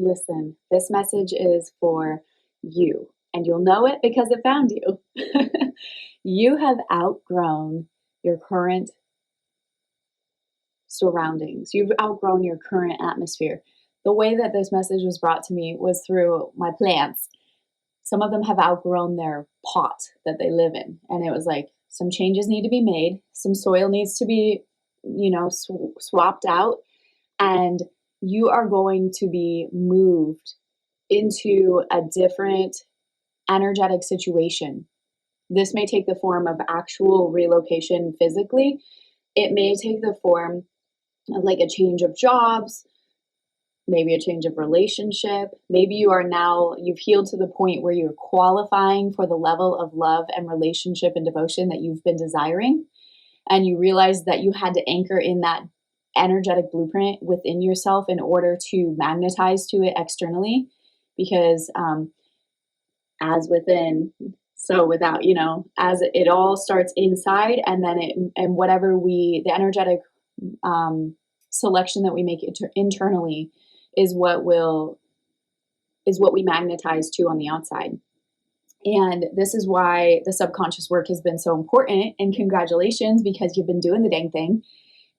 listen, this message is for you, and you'll know it because it found you. You have outgrown your current surroundings. You've outgrown your current atmosphere. The way that this message was brought to me was through my plants. Some of them have outgrown their pot that they live in. And it was like, some changes need to be made. Some soil needs to be, swapped out. And you are going to be moved into a different energetic situation. This may take the form of actual relocation physically. It may take the form of like a change of jobs, maybe a change of relationship. Maybe you've healed to the point where you're qualifying for the level of love and relationship and devotion that you've been desiring. And you realize that you had to anchor in that energetic blueprint within yourself in order to magnetize to it externally. Because as within, so without, as it all starts inside, and then the energetic selection that we make internally is what we magnetize to on the outside. And this is why the subconscious work has been so important. And congratulations, because you've been doing the dang thing,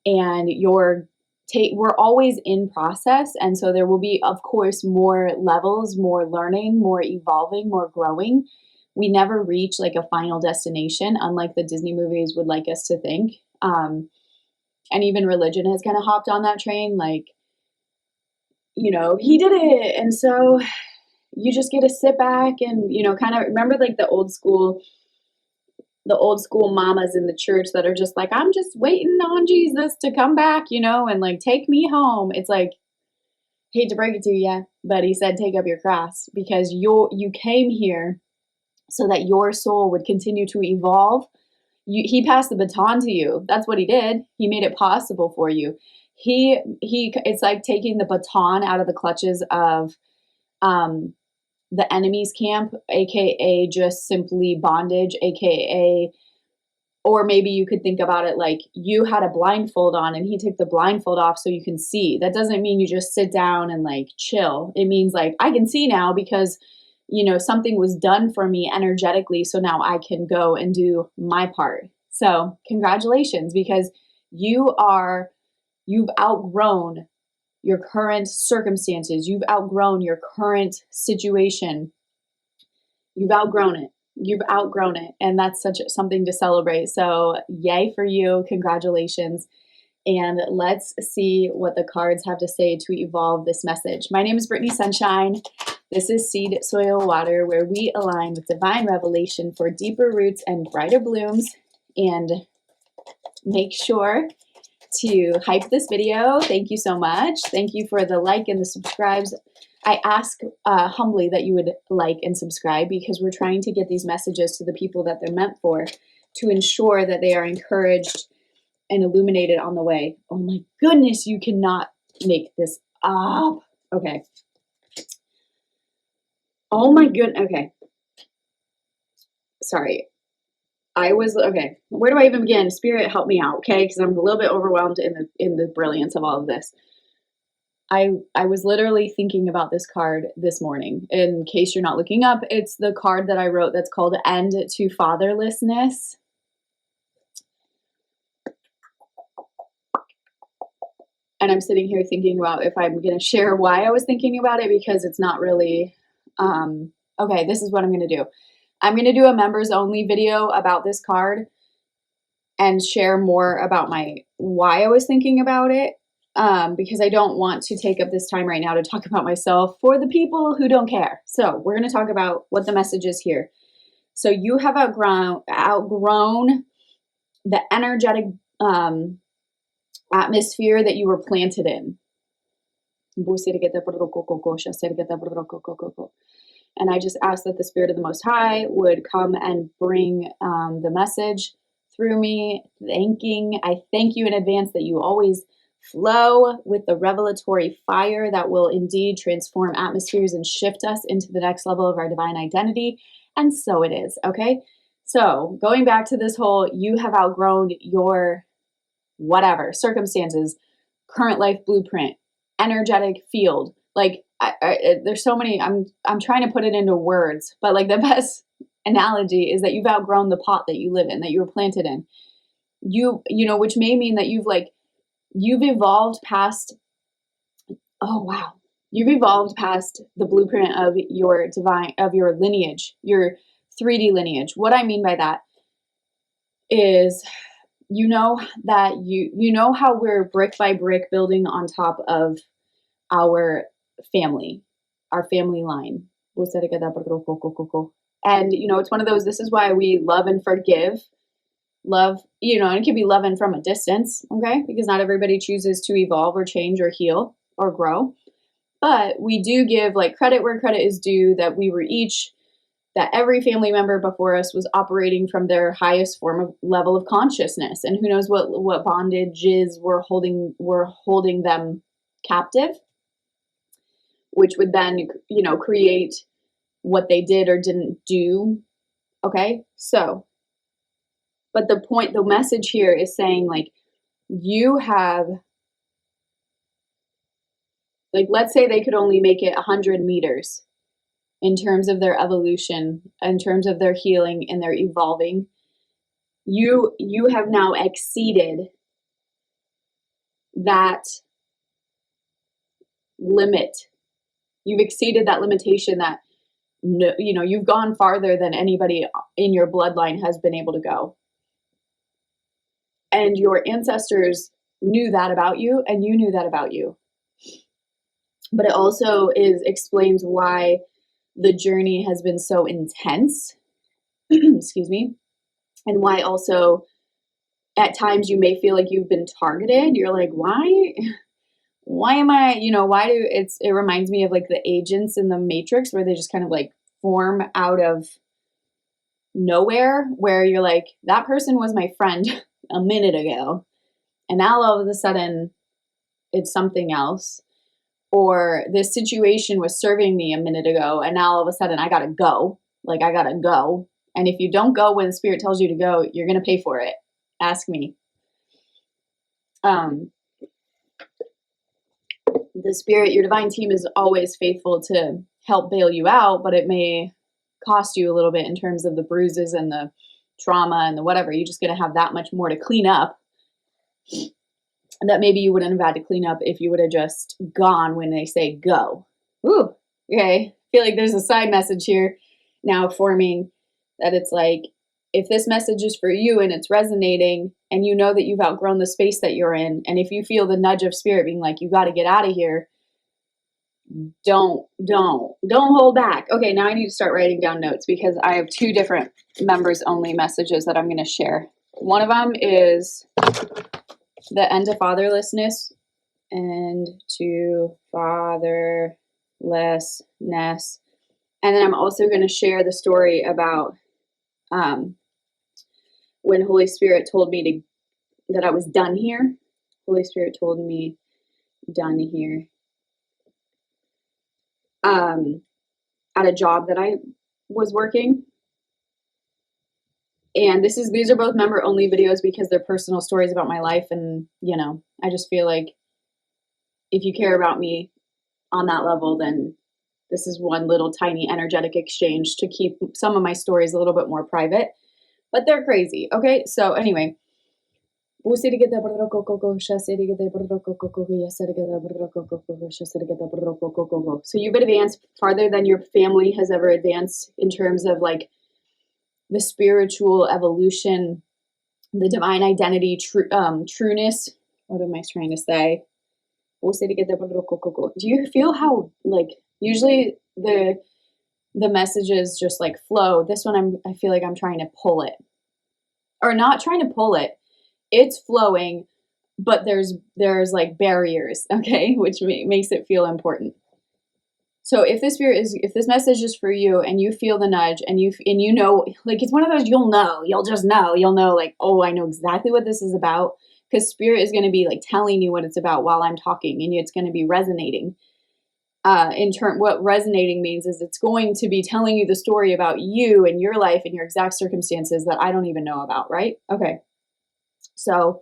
and we're always in process. And so there will be, of course, more levels, more learning, more evolving, more growing. We never reach like a final destination, unlike the Disney movies would like us to think. And even religion has kind of hopped on that train. Like, he did it. And so you just get to sit back and, kind of remember like the old school mamas in the church that are just like, I'm just waiting on Jesus to come back, and like, take me home. It's like, hate to break it to you, but he said, take up your cross, because you came here so that your soul would continue to evolve. He passed the baton to you. That's what he did. He made it possible for you. It's like taking the baton out of the clutches of the enemy's camp, aka just simply bondage, aka, or maybe you could think about it like you had a blindfold on and he took the blindfold off so you can see. That doesn't mean you just sit down and like chill. It means like, I can see now because something was done for me energetically, so now I can go and do my part. So congratulations, because you've outgrown your current circumstances. You've outgrown your current situation. You've outgrown it. And that's something to celebrate. So yay for you. Congratulations. And let's see what the cards have to say to evolve this message. My name is Brittany Sunshine. This is Seed, Soil, Water, where we align with divine revelation for deeper roots and brighter blooms. And make sure to hype this video. Thank you so much. Thank you for the like and the subscribes. I ask humbly that you would like and subscribe, because we're trying to get these messages to the people that they're meant for, to ensure that they are encouraged and illuminated on the way. Oh my goodness, you cannot make this up. Okay. Oh my goodness. Okay. Sorry. Okay. Where do I even begin? Spirit, help me out, okay? Because I'm a little bit overwhelmed in the brilliance of all of this. I was literally thinking about this card this morning. In case you're not looking up, it's the card that I wrote that's called End to Fatherlessness. And I'm sitting here thinking about if I'm going to share why I was thinking about it, because it's not really, okay, this is what I'm going to do. I'm going to do a members only video about this card and share more about why I was thinking about it. Because I don't want to take up this time right now to talk about myself for the people who don't care. So we're going to talk about what the message is here. So you have outgrown the energetic atmosphere that you were planted in. And I just ask that the Spirit of the Most High would come and bring the message through me. I thank you in advance that you always flow with the revelatory fire that will indeed transform atmospheres and shift us into the next level of our divine identity. And so it is, okay? So going back to this whole, you have outgrown your whatever, circumstances, current life blueprint, energetic field, Like there's so many, I'm trying to put it into words, but like the best analogy is that you've outgrown the pot that you live in, that you were planted in. You know, which may mean that you've evolved past, oh wow, you've evolved past the blueprint of your lineage, your 3D lineage. What I mean by that is, you know, that you know how we're brick by brick building on top of our family, our family line. And you know, it's one of those, this is why we love and forgive. Love, you know, and it can be loving from a distance, okay? Because not everybody chooses to evolve or change or heal or grow. But we do give like credit where credit is due, that we were each, that every family member before us was operating from their highest form of level of consciousness. And who knows what bondages were holding them captive, which would then, you know, create what they did or didn't do. Okay, so, but the message here is saying, like, you have, like, let's say they could only make it 100 meters in terms of their evolution, in terms of their healing and their evolving. You have now exceeded that limit. You've exceeded that limitation, that, you know, you've gone farther than anybody in your bloodline has been able to go. And your ancestors knew that about you, and you knew that about you. But it also explains why the journey has been so intense, excuse me, and why also at times you may feel like you've been targeted. You're like, why am I, you know, it reminds me of like the agents in the Matrix, where they just kind of like form out of nowhere, where you're like, that person was my friend a minute ago, and now all of a sudden it's something else. Or this situation was serving me a minute ago, and now all of a sudden I gotta go. Like, I gotta go. And if you don't go when the Spirit tells you to go, you're gonna pay for it. Ask me. The Spirit, your divine team, is always faithful to help bail you out, but it may cost you a little bit in terms of the bruises and the trauma and the whatever. You're just gonna have that much more to clean up that maybe you wouldn't have had to clean up if you would have just gone when they say go. Ooh, okay. I feel like there's a side message here now forming, that it's like, if this message is for you and it's resonating, and you know that you've outgrown the space that you're in, and if you feel the nudge of Spirit being like, you got to get out of here, don't hold back. Okay, now I need to start writing down notes, because I have 2 different members only messages that I'm going to share. One of them is the end to fatherlessness, and to fatherlessness. And then I'm also going to share the story about when Holy Spirit told me that I was done here. Holy Spirit told me done here at a job that I was working. And these are both member only videos, because they're personal stories about my life. And, you know, I just feel like if you care about me on that level, then this is one little tiny energetic exchange to keep some of my stories a little bit more private, but they're crazy. Okay. So anyway, so you've advanced farther than your family has ever advanced in terms of like the spiritual evolution, the divine identity, trueness. What am I trying to say? Do you feel how, like, usually the messages just like flow? This one I feel like I'm trying to pull it, or not trying to pull it. It's flowing, but there's like barriers, okay, which makes it feel important. So if this message is for you, and you feel the nudge, and you know, like, it's one of those, you'll know, like, oh, I know exactly what this is about, because Spirit is going to be like telling you what it's about while I'm talking, and it's going to be resonating. What resonating means is it's going to be telling you the story about you and your life and your exact circumstances that I don't even know about, right? Okay. So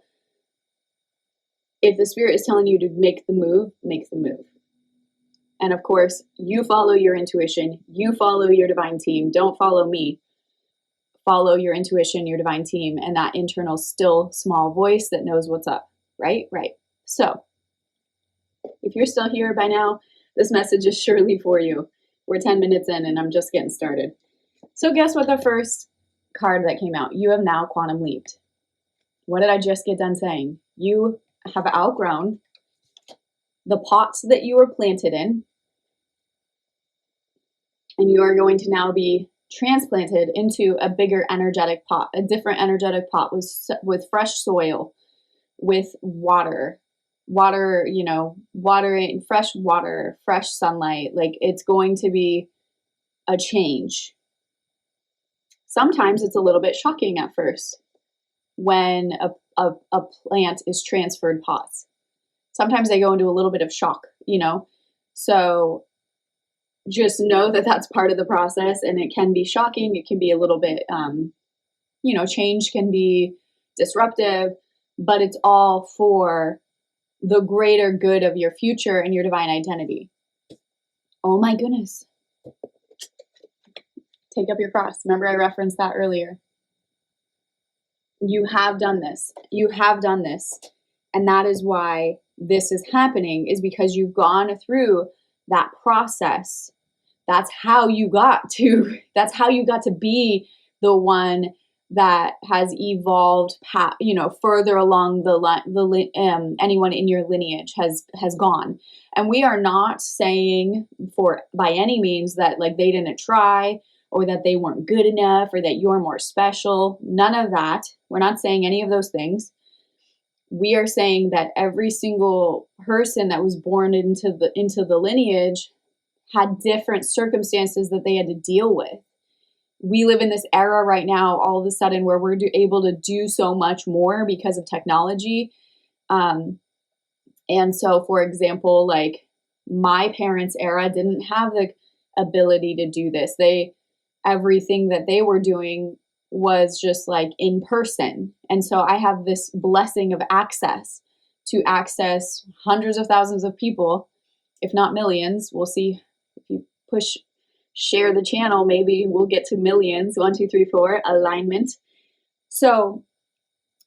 if the Spirit is telling you to make the move, make the move. And of course, you follow your intuition, you follow your divine team. Don't follow me. Follow your intuition, your divine team, and that internal still small voice that knows what's up. Right? Right. So if you're still here by now, this message is surely for you. We're 10 minutes in and I'm just getting started. So guess what the first card that came out? You have now quantum leaped. What did I just get done saying? You have outgrown the pots that you were planted in, and you are going to now be transplanted into a bigger energetic pot, a different energetic pot with fresh soil, with water, watering, fresh water, fresh sunlight. Like, it's going to be a change. Sometimes it's a little bit shocking at first when a plant is transferred pots. Sometimes they go into a little bit of shock, So just know that that's part of the process, and it can be shocking. It can be a little bit, change can be disruptive, but it's all for the greater good of your future and your divine identity. Oh my goodness. Take up your cross. Remember, I referenced that earlier. You have done this. You have done this. And that is why this is happening, is because you've gone through that process. That's how you got to be the one that has evolved, further along anyone in your lineage has gone. And we are not saying by any means that like they didn't try, or that they weren't good enough, or that you're more special. None of that. We're not saying any of those things. We are saying that every single person that was born into the lineage had different circumstances that they had to deal with. We live in this era right now, all of a sudden, where we're able to do so much more because of technology. And so, for example, like my parents' era didn't have the ability to do this. Everything that they were doing was just like in person. And so I have this blessing of access hundreds of thousands of people, if not millions. We'll see if you share the channel, maybe we'll get to millions. 1, 2, 3, 4, alignment. So,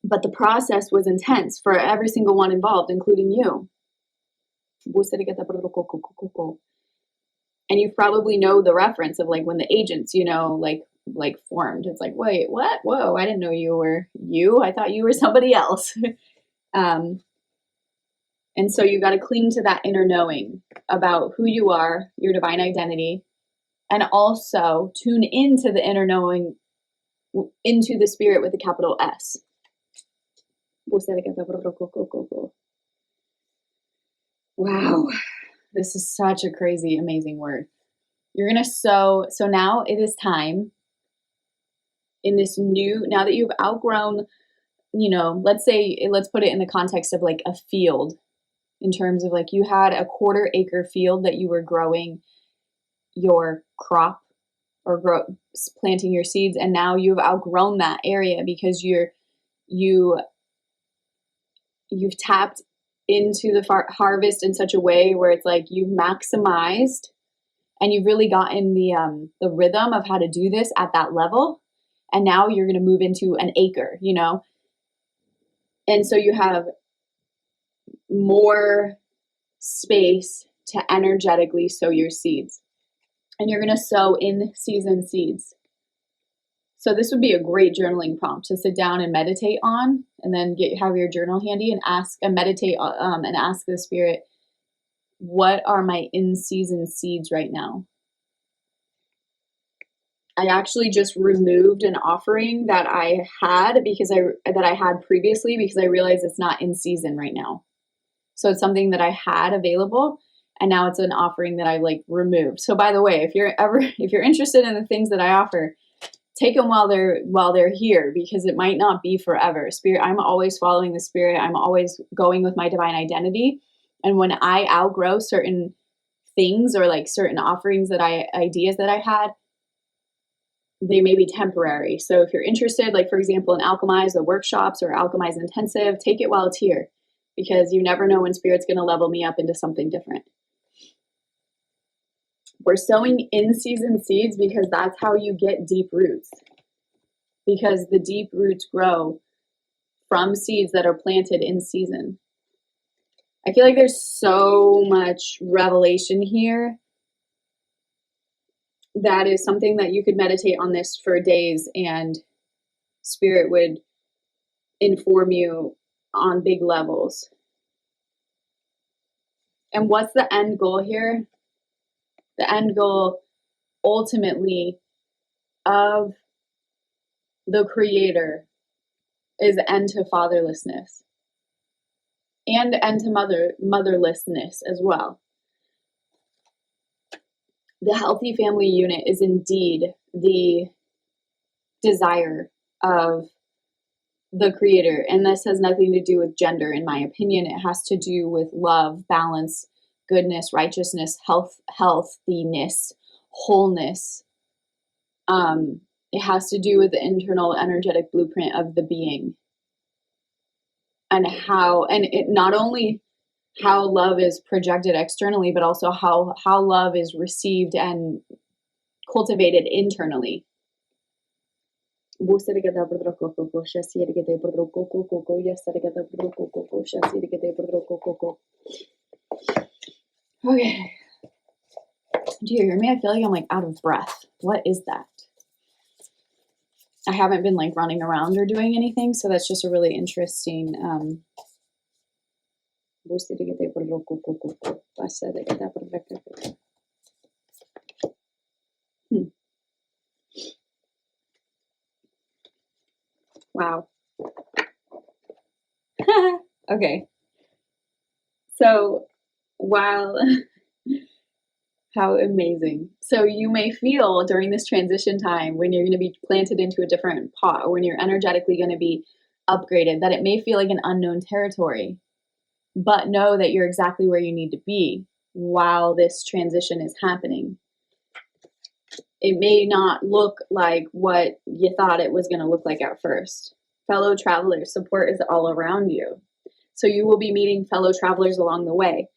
but the process was intense for every single one involved, including you. And you probably know the reference of like when the agents, like formed. It's like, wait, what? Whoa, I didn't know you were you. I thought you were somebody else. And so you got to cling to that inner knowing about who you are, your divine identity, and also tune into the inner knowing, into the spirit with a capital S. Wow. This is such a crazy, amazing word. You're going to sow. So now it is time in this now that you've outgrown, let's put it in the context of like a field, in terms of like you had a 1/4 acre field that you were growing your crop or planting your seeds. And now you've outgrown that area because you've tapped into the harvest in such a way where it's like you've maximized and you've really gotten the rhythm of how to do this at that level. And now you're going to move into an acre, and so you have more space to energetically sow your seeds, and you're going to sow in season seeds. So this would be a great journaling prompt to sit down and meditate on, and then have your journal handy and meditate and ask the spirit, what are my in-season seeds right now? I actually just removed an offering that I had previously because I realized it's not in season right now. So it's something that I had available, and now it's an offering that I removed. So by the way, if you're interested in the things that I offer, take them while they're here, because it might not be forever. Spirit, I'm always following the spirit. I'm always going with my divine identity. And when I outgrow certain things or certain offerings ideas that I had, they may be temporary. So if you're interested, for example, in Alchemize, the workshops or Alchemize Intensive, take it while it's here, because you never know when spirit's going to level me up into something different. We're sowing in-season seeds because that's how you get deep roots. Because the deep roots grow from seeds that are planted in season. I feel like there's so much revelation here. That is something that you could meditate on this for days, and Spirit would inform you on big levels. And what's the end goal here? The end goal ultimately of the Creator is end to fatherlessness and end to motherlessness as well. The healthy family unit is indeed the desire of the Creator, and this has nothing to do with gender, in my opinion. It has to do with love, balance, goodness, righteousness, healthiness, wholeness. It has to do with the internal energetic blueprint of the being, and it not only how love is projected externally, but also how love is received and cultivated internally. Okay. Do you hear me? I feel like I'm like out of breath. What is that? I haven't been like running around or doing anything, so that's just a really interesting Wow. Okay. So, while how amazing. So you may feel during this transition time when you're going to be planted into a different pot, or when you're energetically going to be upgraded, that it may feel like an unknown territory. But know that you're exactly where you need to be while this transition is happening. It may not look like what you thought it was going to look like at first. Fellow travelers, support is all around you. So you will be meeting fellow travelers along the way.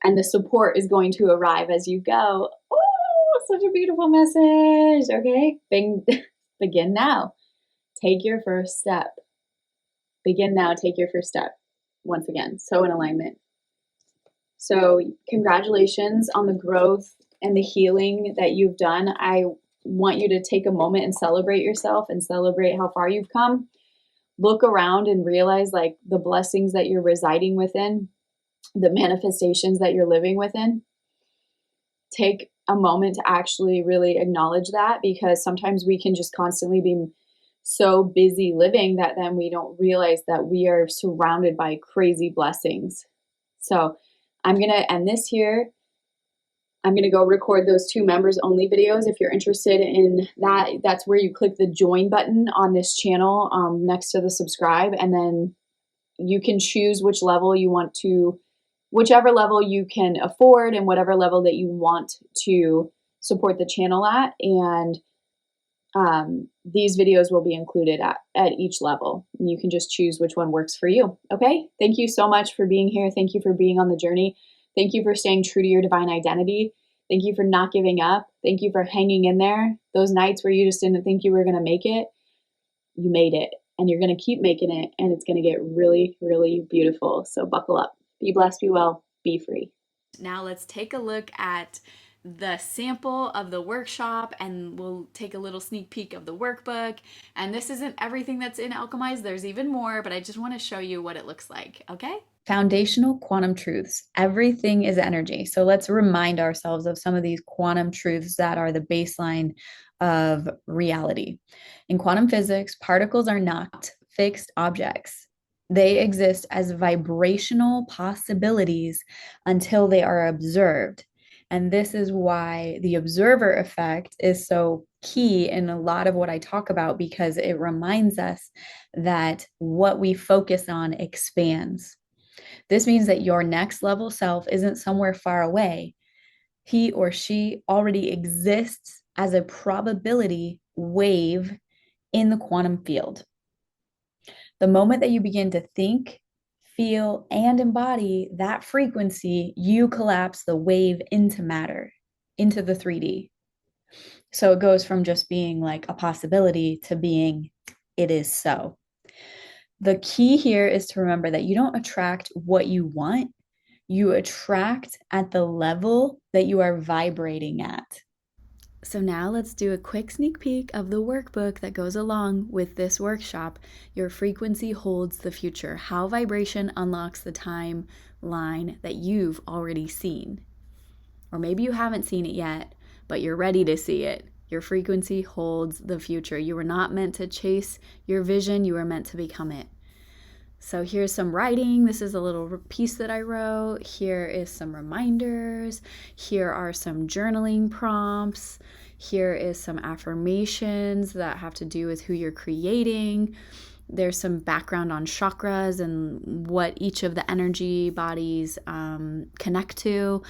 And the support is going to arrive as you go. Oh, such a beautiful message. Okay, begin now. Take your first step. Begin now, take your first step. Once again, so in alignment. So congratulations on the growth and the healing that you've done. I want you to take a moment and celebrate yourself and celebrate how far you've come. Look around and realize like the blessings that you're residing within, the manifestations that you're living within. Take a moment to actually really acknowledge that, because sometimes we can just constantly be so busy living that then we don't realize that we are surrounded by crazy blessings. So I'm going to end this here. I'm going to go record those 2 members only videos. If you're interested in that, that's where you click the join button on this channel next to the subscribe, and then you can choose which level you want to, whichever level you can afford and whatever level that you want to support the channel at. And these videos will be included at each level. And you can just choose which one works for you. Okay. Thank you so much for being here. Thank you for being on the journey. Thank you for staying true to your divine identity. Thank you for not giving up. Thank you for hanging in there. Those nights where you just didn't think you were going to make it, you made it, and you're going to keep making it, and it's going to get really, really beautiful. So buckle up. Be blessed, be well, be free. Now let's take a look at the sample of the workshop, and we'll take a little sneak peek of the workbook. And this isn't everything that's in Alchemize. There's even more, but I just want to show you what it looks like, okay? Foundational quantum truths. Everything is energy. So let's remind ourselves of some of these quantum truths that are the baseline of reality. In quantum physics, particles are not fixed objects. They exist as vibrational possibilities until they are observed. And this is why the observer effect is so key in a lot of what I talk about, because it reminds us that what we focus on expands. This means that your next level self isn't somewhere far away. He or she already exists as a probability wave in the quantum field. The moment that you begin to think, feel, and embody that frequency, you collapse the wave into matter. into the 3D. So it goes from just being like a possibility to being it is so. The key here is to remember that you don't attract what you want, you attract at the level that you are vibrating at. So now let's do a quick sneak peek of the workbook that goes along with this workshop. Your frequency holds the future. How vibration unlocks the timeline that you've already seen. Or maybe you haven't seen it yet, but you're ready to see it. Your frequency holds the future. You were not meant to chase your vision, you were meant to become it. So here's some writing. This is a little piece that I wrote. Here is some reminders. Here are some journaling prompts. Here is some affirmations that have to do with who you're creating. There's some background on chakras and what each of the energy bodies connect to,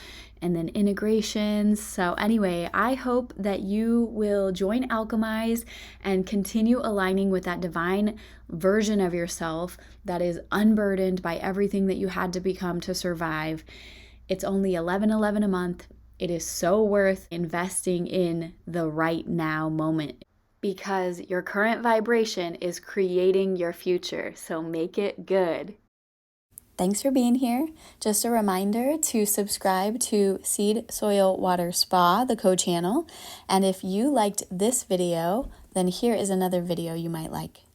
and then integrations. So anyway, I hope that you will join Alchemize and continue aligning with that divine version of yourself that is unburdened by everything that you had to become to survive. It's only $11.11 a month. It is so worth investing in the right now moment, because your current vibration is creating your future. So make it good. Thanks for being here. Just a reminder to subscribe to Seed, Soil, Water, Spa, the co-channel. And if you liked this video, then here is another video you might like.